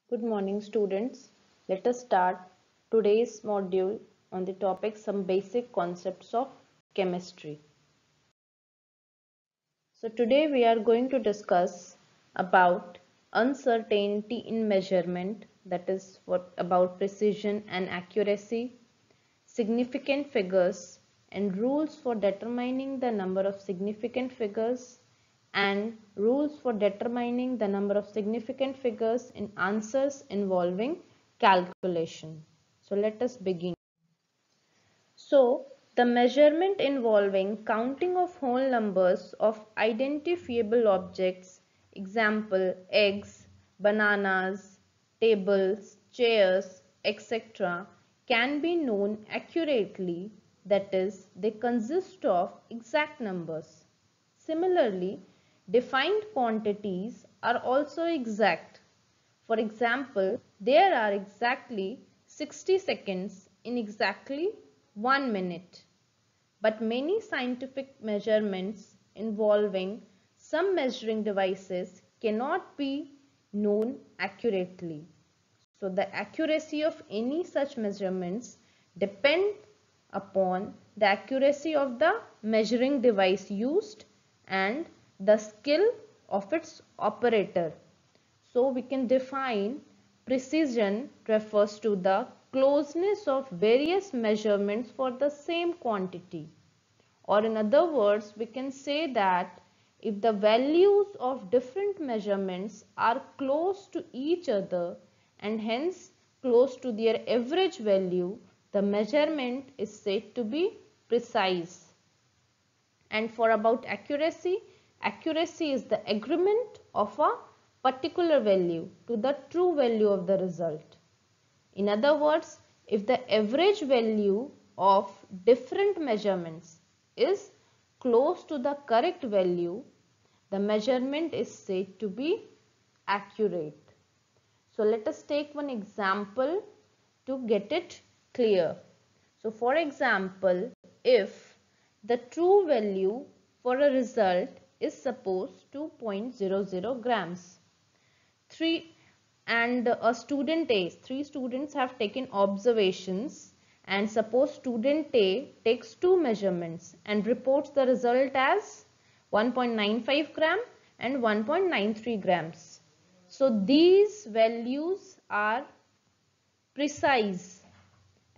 Good morning, students. Let us start today's module on the topic some basic concepts of chemistry. So today we are going to discuss about uncertainty in measurement, that is what about precision and accuracy, significant figures and rules for determining the number of significant figures and rules for determining the number of significant figures in answers involving calculation. So let us begin. So the measurement involving counting of whole numbers of identifiable objects, example eggs, bananas, tables, chairs, etc., can be known accurately, that is, they consist of exact numbers. Similarly, defined quantities are also exact. For example, there are exactly 60 seconds in exactly 1 minute. But many scientific measurements involving some measuring devices cannot be known accurately. So the accuracy of any such measurements depend upon the accuracy of the measuring device used and the skill of its operator. So we can define precision refers to the closeness of various measurements for the same quantity. Or in other words, we can say that if the values of different measurements are close to each other and hence close to their average value, the measurement is said to be precise. And for about accuracy, accuracy is the agreement of a particular value to the true value of the result. In other words, if the average value of different measurements is close to the correct value, the measurement is said to be accurate. So let us take one example to get it clear. So for example, if the true value for a result is suppose 2.00 grams, 3 and a student A, 3 students have taken observations, and suppose student A takes 2 measurements and reports the result as 1.95 gram and 1.93 grams. So these values are precise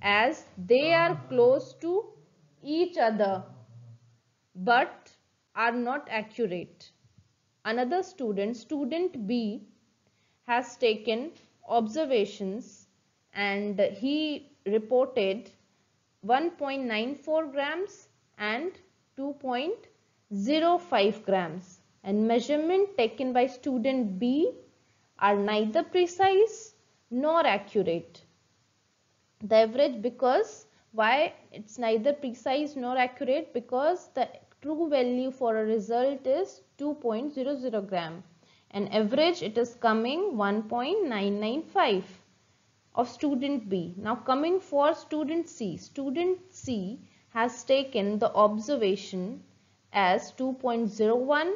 as they are close to each other but are not accurate. Another student, student B, has taken observations and he reported 1.94 grams and 2.05 grams, and measurement taken by student B are neither precise nor accurate. The average, because why it's neither precise nor accurate, because the true value for a result is 2.00 gram and average it is coming 1.995 of student B. Now coming for student C, student C has taken the observation as 2.01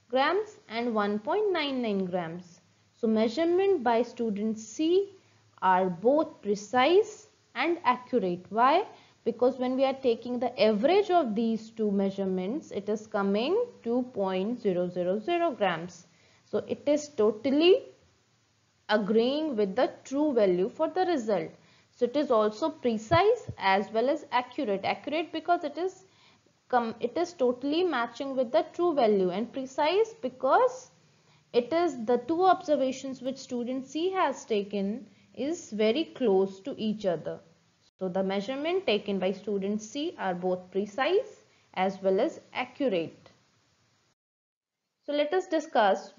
grams and 1.99 grams. So measurement by student C are both precise and accurate. Why? Because when we are taking the average of these two measurements, it is coming 2.000 grams. So it is totally agreeing with the true value for the result. So it is also precise as well as accurate. Accurate because it is totally matching with the true value, and precise because it is the two observations which student C has taken is very close to each other. So the measurement taken by student C are both precise as well as accurate. So let us discuss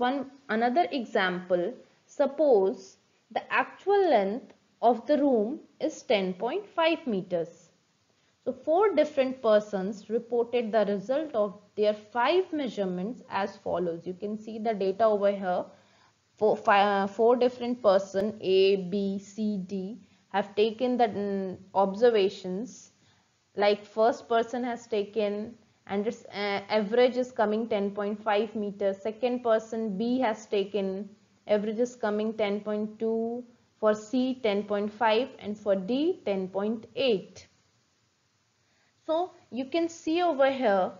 another example. Suppose the actual length of the room is 10.5 meters. So 4 different persons reported the result of their 5 measurements as follows. You can see the data over here. Four different persons A, B, C, D have taken the observations. Like first person has taken and its average is coming 10.5 meters. Second person B has taken average is coming 10.2, for C 10.5, and for D 10.8. So you can see over here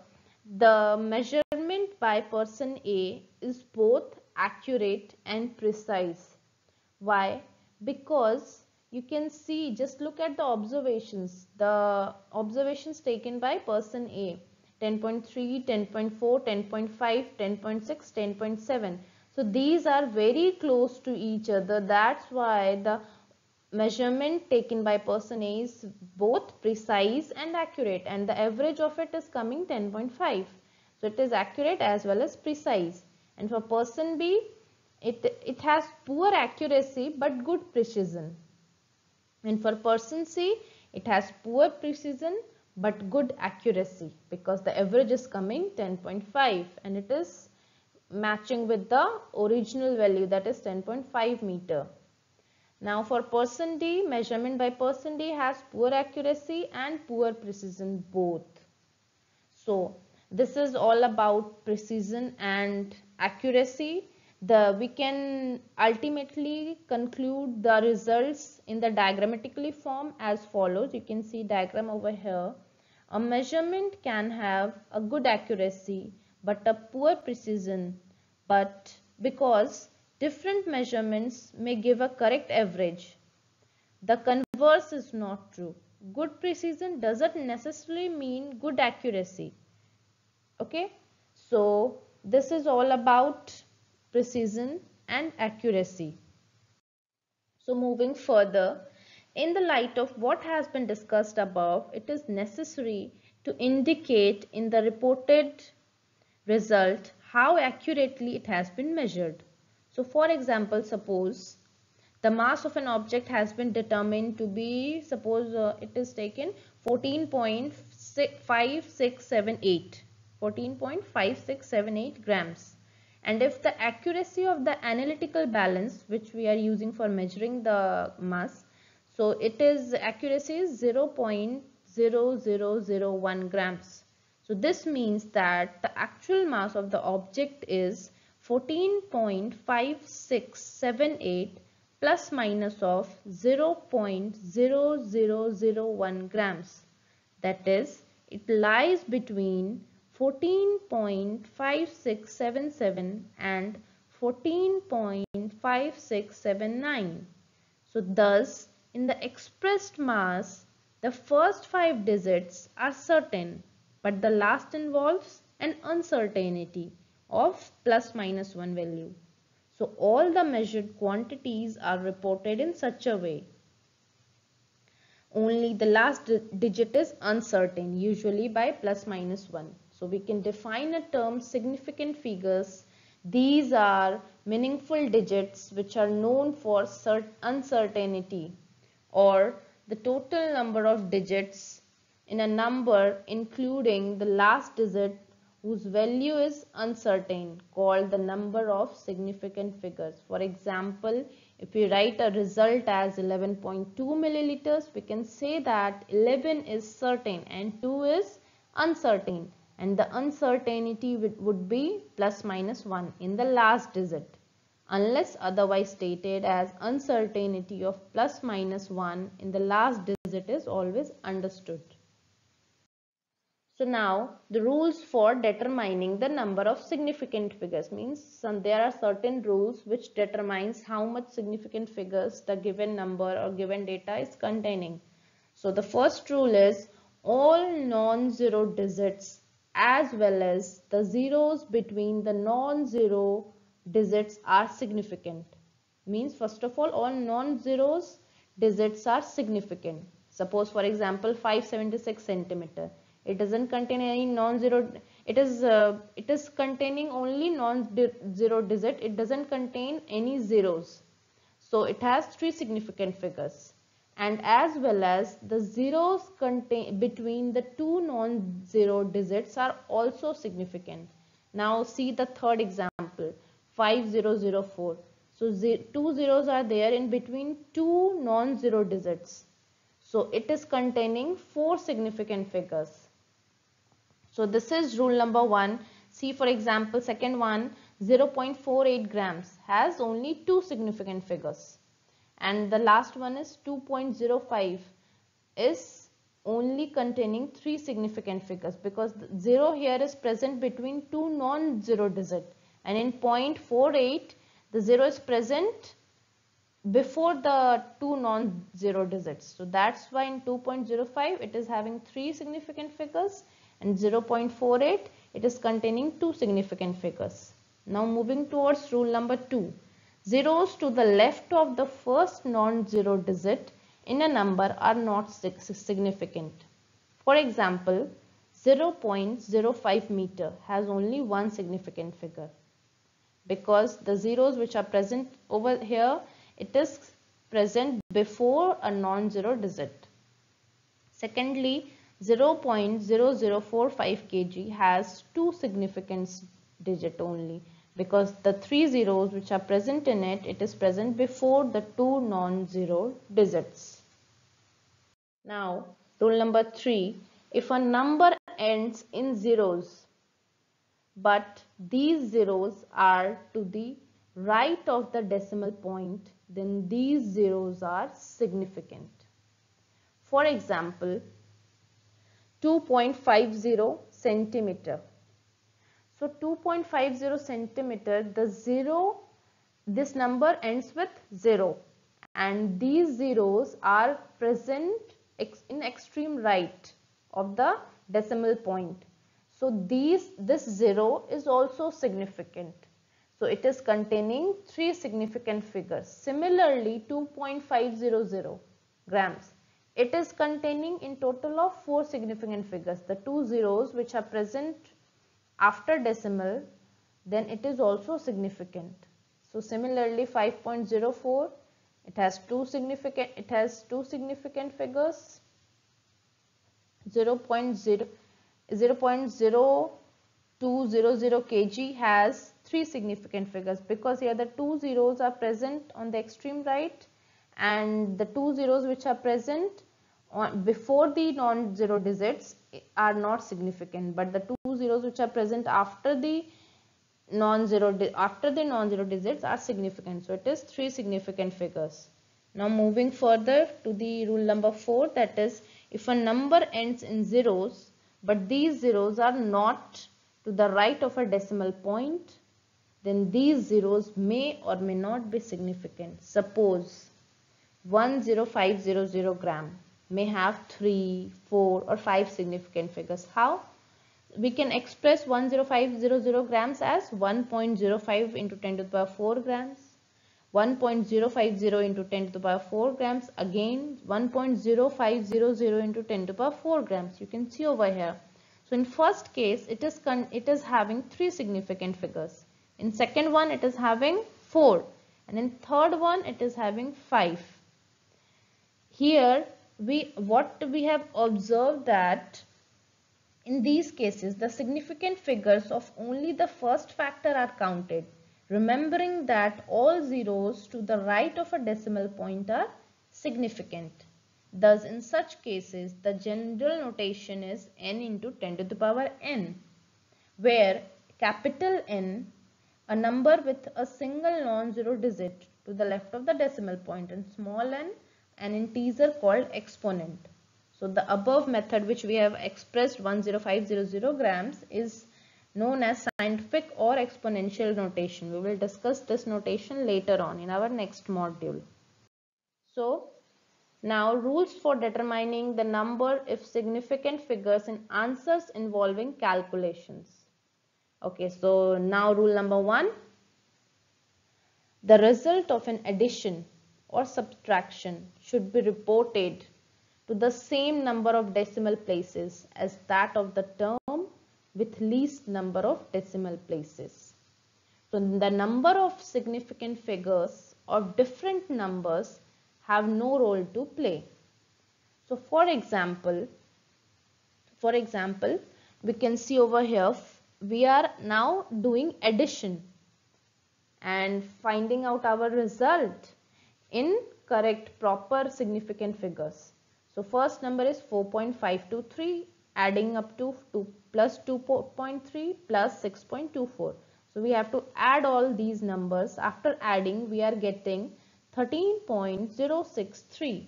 the measurement by person A is both accurate and precise. Why? Because you can see, just look at the observations taken by person A, 10.3, 10.4, 10.5, 10.6, 10.7. So these are very close to each other. That's why the measurement taken by person A is both precise and accurate, and the average of it is coming 10.5. So it is accurate as well as precise. And for person B, it has poor accuracy but good precision. And for person C, it has poor precision but good accuracy, because the average is coming 10.5 and it is matching with the original value, that is 10.5 meter. Now for person D, measurement by person D has poor accuracy and poor precision both. So this is all about precision and accuracy. We can ultimately conclude the results in the diagrammatically form as follows. You can see diagram over here. A measurement can have a good accuracy but a poor precision, but because different measurements may give a correct average. The converse is not true. Good precision doesn't necessarily mean good accuracy. Okay, so this is all about precision and accuracy. So moving further, in the light of what has been discussed above, it is necessary to indicate in the reported result how accurately it has been measured. So for example, suppose the mass of an object has been determined to be, suppose it is taken 14.5678 grams. And if the accuracy of the analytical balance, which we are using for measuring the mass, so it is accuracy is 0.0001 grams. So this means that the actual mass of the object is 14.5678 plus minus of 0.0001 grams. That is, it lies between 14.5677 and 14.5679. So thus, in the expressed mass, the first 5 digits are certain, but the last involves an uncertainty of plus minus 1 value. So all the measured quantities are reported in such a way. Only the last digit is uncertain, usually by plus minus 1. So we can define a term significant figures. These are meaningful digits which are known for uncertainty, or the total number of digits in a number including the last digit whose value is uncertain, called the number of significant figures. For example, if we write a result as 11.2 milliliters, we can say that 11 is certain and 2 is uncertain, and the uncertainty would be plus minus 1 in the last digit, unless otherwise stated as uncertainty of plus minus 1 in the last digit is always understood. So now the rules for determining the number of significant figures means there are certain rules which determines how much significant figures the given number or given data is containing. So the first rule is all non-zero digits as well as the zeros between the non-zero digits are significant. Means first of all non-zeros digits are significant. Suppose for example 576 centimeter. It doesn't contain any non-zero, it is containing only non-zero digit, it doesn't contain any zeros. So it has 3 significant figures, and as well as the zeros between the 2 non-zero digits are also significant. Now see the third example, 5004. So 2 zeros are there in between 2 non-zero digits. So it is containing 4 significant figures. So this is rule number 1. See for example second one, 0.48 grams has only 2 significant figures, and the last one is 2.05 is only containing 3 significant figures, because 0 here is present between two non-zero digits, and in 0.48 the 0 is present before the two non-zero digits. So that's why in 2.05 it is having 3 significant figures, and 0.48 it is containing 2 significant figures. Now moving towards rule number 2. Zeros to the left of the first non-zero digit in a number are not significant. For example, 0.05 meter has only one significant figure, because the zeros which are present over here, it is present before a non-zero digit. Secondly, 0.0045 kg has 2 significant digits only, because the 3 zeros which are present in it, it is present before the 2 non-zero digits. Now, rule number 3. If a number ends in zeros, but these zeros are to the right of the decimal point, then these zeros are significant. For example, 2.50 centimeter. So 2.50 centimeter, this number ends with 0, and these zeros are present in extreme right of the decimal point. So this 0 is also significant. So it is containing 3 significant figures. Similarly, 2.500 grams. It is containing in total of 4 significant figures. The 2 zeros which are present after decimal, then it is also significant. So similarly, 5.04, it has two significant figures. 0.0200 kg has 3 significant figures, because here the 2 zeros are present on the extreme right, and the 2 zeros which are present before the non-zero digits are not significant, but the 2 zeros which are present after the non-zero digits are significant. So it is 3 significant figures. Now moving further to the rule number 4, that is, if a number ends in zeros, but these zeros are not to the right of a decimal point, then these zeros may or may not be significant. Suppose 10500 gram may have 3, 4 or 5 significant figures. How? We can express 10500 grams as 1.05 into 10 to the power 4 grams, 1.050 into 10 to the power 4 grams, again 1.0500 into 10 to the power 4 grams. You can see over here. So in first case, it is having 3 significant figures. In second one, it is having 4, and in third one, it is having 5. Here, what we have observed that in these cases, the significant figures of only the first factor are counted, remembering that all zeros to the right of a decimal point are significant. Thus, in such cases, the general notation is n into 10 to the power n, where capital N, a number with a single non-zero digit to the left of the decimal point, and small n, an integer called exponent. So the above method which we have expressed 10500 grams is known as scientific or exponential notation. We will discuss this notation later on in our next module. So now rules for determining the number if significant figures in answers involving calculations. Okay, so now rule number 1. The result of an addition or subtraction should be reported to the same number of decimal places as that of the term with least number of decimal places. So the number of significant figures of different numbers have no role to play. So for example, we can see over here, we are now doing addition and finding out our result in correct proper significant figures. So first number is 4.523, adding up to 2 plus 2.3 plus 6.24. So So we have to add all these numbers. After adding, we are getting 13.063.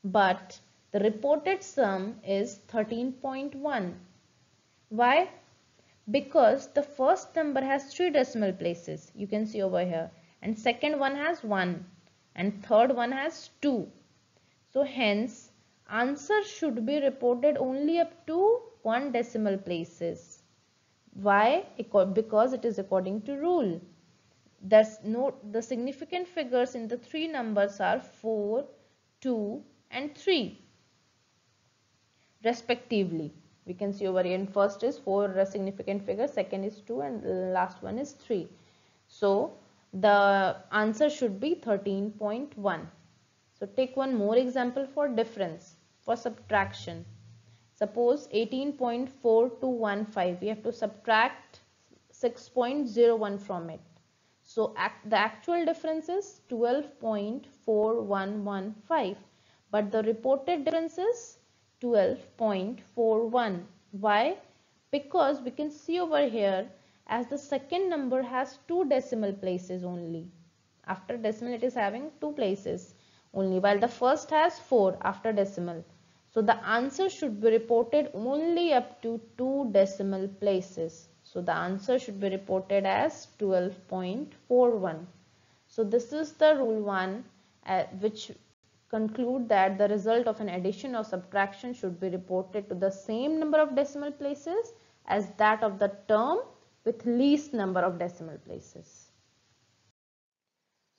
But the reported sum is 13.1. Why? Because the first number has 3 decimal places. You can see over here. And second one has 1. And third one has 2. So hence, answer should be reported only up to 1 decimal places. Why? Because it is according to rule. The significant figures in the 3 numbers are 4, 2 and 3 respectively. We can see over here, in first is 4 significant figures, second is 2 and last one is 3. So the answer should be 13.1. So take one more example for difference, for subtraction. Suppose 18.4215, we have to subtract 6.01 from it. So the actual difference is 12.4115, but the reported difference is 12.41. Why? Because we can see over here, as the second number has 2 decimal places only. After decimal it is having 2 places only, while the first has 4 after decimal. So the answer should be reported only up to 2 decimal places. So the answer should be reported as 12.41. So this is the rule 1, which conclude that the result of an addition or subtraction should be reported to the same number of decimal places as that of the term with least number of decimal places.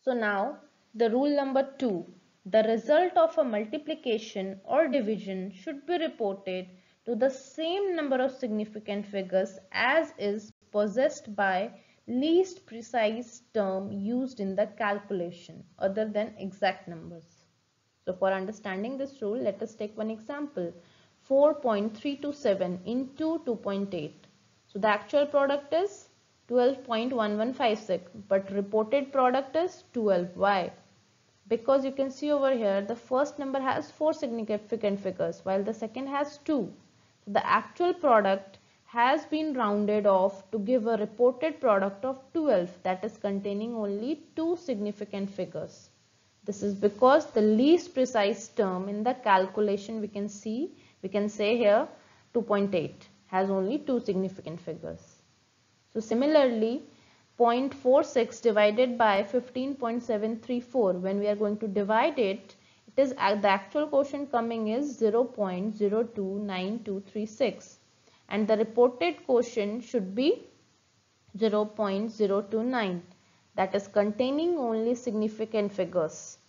So now the rule number 2. The result of a multiplication or division should be reported to the same number of significant figures as is possessed by least precise term used in the calculation other than exact numbers. So for understanding this rule, let us take one example. 4.327 into 2.8. So the actual product is 12.1156, but reported product is 12. Why? Because you can see over here, the first number has 4 significant figures while the second has 2. So the actual product has been rounded off to give a reported product of 12, that is containing only 2 significant figures. This is because the least precise term in the calculation we can say here 2.8 has only 2 significant figures. So similarly, 0.46 divided by 15.734, when we are going to divide it, it is the actual quotient coming is 0.029236 and the reported quotient should be 0.029, that is containing only significant figures,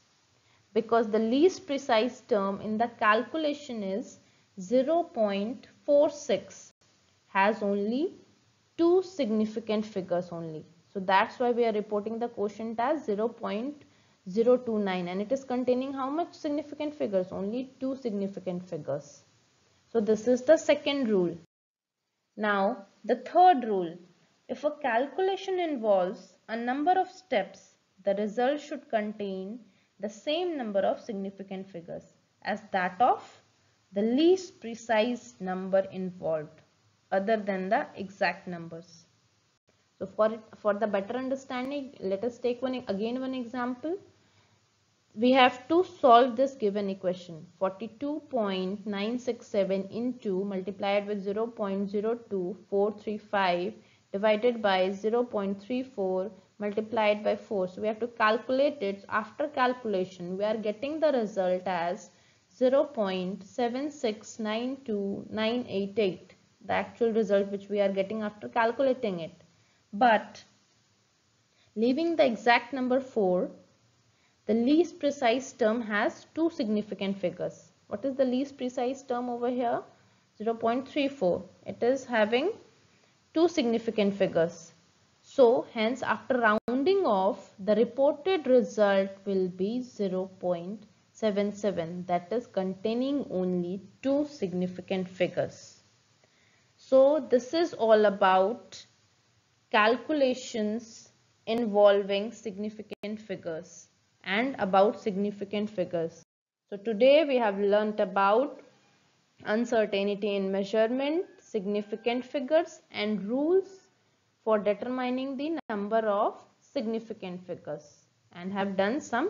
because the least precise term in the calculation is 0.46, has only 2 significant figures only. So that's why we are reporting the quotient as 0.029 and it is containing how much significant figures? Only 2 significant figures. So this is the second rule. Now the third rule. If a calculation involves a number of steps, the result should contain the same number of significant figures as that of the least precise number involved other than the exact numbers. So for the better understanding, let us take one example. We have to solve this given equation. 42.967 into multiplied with 0.02435 divided by 0.34 multiplied by 4. So we have to calculate it. After calculation, we are getting the result as 0.7692988. The actual result which we are getting after calculating it. But leaving the exact number 4, the least precise term has 2 significant figures. What is the least precise term over here? 0.34. It is having 2 significant figures. So hence after rounding off, the reported result will be 0.77, that is containing only 2 significant figures. So this is all about calculations involving significant figures and about significant figures. So today we have learnt about uncertainty in measurement, significant figures and rules for determining the number of significant figures and have done some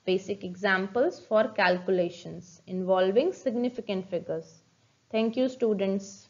basic examples for calculations involving significant figures. Thank you, students.